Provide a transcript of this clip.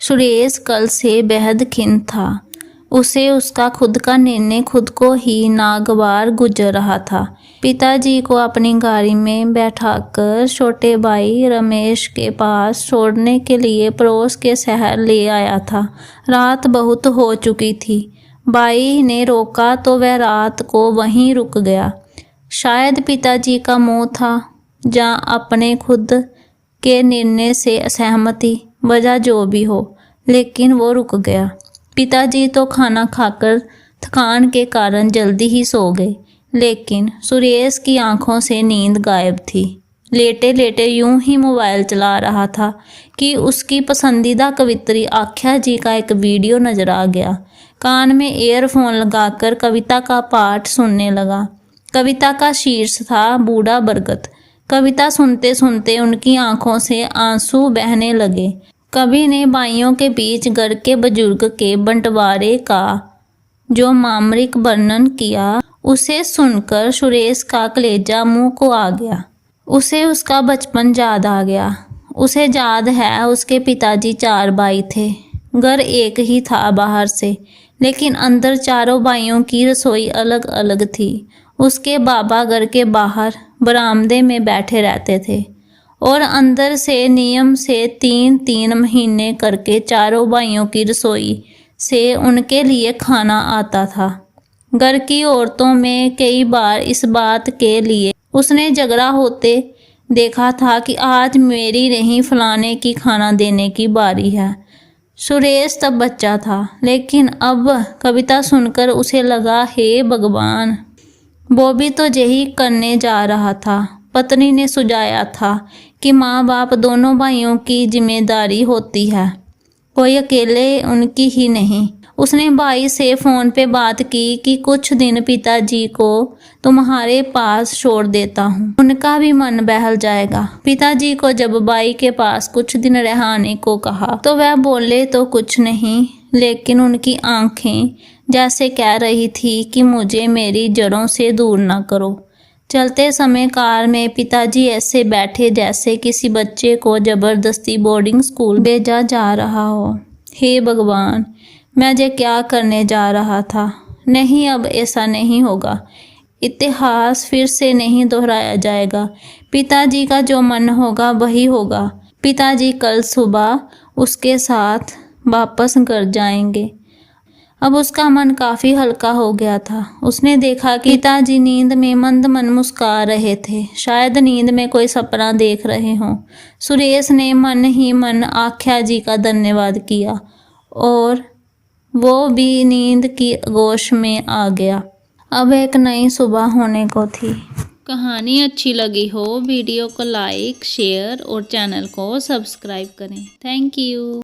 सुरेश कल से बेहद खिन्न था। उसे उसका खुद का निर्णय खुद को ही नागवार गुजर रहा था। पिताजी को अपनी गाड़ी में बैठाकर छोटे भाई रमेश के पास छोड़ने के लिए पड़ोस के शहर ले आया था। रात बहुत हो चुकी थी। भाई ने रोका तो वह रात को वहीं रुक गया। शायद पिताजी का मोह था या अपने खुद के निर्णय से असहमति, वजह जो भी हो, लेकिन वो रुक गया। पिताजी तो खाना खाकर थकान के कारण जल्दी ही सो गए, लेकिन सुरेश की आंखों से नींद गायब थी। लेटे लेटे यूं ही मोबाइल चला रहा था कि उसकी पसंदीदा कवित्री आख्या जी का एक वीडियो नजर आ गया। कान में ईयरफोन लगाकर कविता का पाठ सुनने लगा। कविता का शीर्ष था बूढ़ा बरगद। कविता सुनते सुनते उनकी आंखों से आंसू बहने लगे। कवि ने भाइयों के बीच घर के बुजुर्ग के बंटवारे का जो मामरिक वर्णन किया, उसे सुनकर सुरेश का कलेजा मुंह को आ गया। उसे उसका बचपन याद आ गया। उसे याद है उसके पिताजी 4 भाई थे। घर एक ही था बाहर से, लेकिन अंदर चारों भाइयों की रसोई अलग अलग थी। उसके बाबा घर के बाहर बरामदे में बैठे रहते थे और अंदर से नियम से 3-3 महीने करके चारों भाइयों की रसोई से उनके लिए खाना आता था। घर की औरतों में कई बार इस बात के लिए उसने झगड़ा होते देखा था कि आज मेरी नहीं फलाने की खाना देने की बारी है। सुरेश तब बच्चा था, लेकिन अब कविता सुनकर उसे लगा, हे भगवान, वो भी तो यही करने जा रहा था। पत्नी ने सुझाया था कि माँ बाप दोनों भाइयों की जिम्मेदारी होती है, कोई अकेले उनकी ही नहीं। उसने भाई से फ़ोन पे बात की कि कुछ दिन पिताजी को तुम्हारे पास छोड़ देता हूँ, उनका भी मन बहल जाएगा। पिताजी को जब भाई के पास कुछ दिन रहने को कहा तो वह बोले तो कुछ नहीं, लेकिन उनकी आंखें जैसे कह रही थी कि मुझे मेरी जड़ों से दूर ना करो। चलते समय कार में पिताजी ऐसे बैठे जैसे किसी बच्चे को जबरदस्ती बोर्डिंग स्कूल भेजा जा रहा हो। हे भगवान, मैं ये क्या करने जा रहा था। नहीं, अब ऐसा नहीं होगा। इतिहास फिर से नहीं दोहराया जाएगा। पिताजी का जो मन होगा वही होगा। पिताजी कल सुबह उसके साथ वापस घर जाएंगे। अब उसका मन काफ़ी हल्का हो गया था। उसने देखा कि पिताजी नींद में मंद मन मुस्कुरा रहे थे, शायद नींद में कोई सपना देख रहे हों। सुरेश ने मन ही मन आख्या जी का धन्यवाद किया और वो भी नींद की आगोश में आ गया। अब एक नई सुबह होने को थी। कहानी अच्छी लगी हो, वीडियो को लाइक, शेयर और चैनल को सब्सक्राइब करें। Thank you.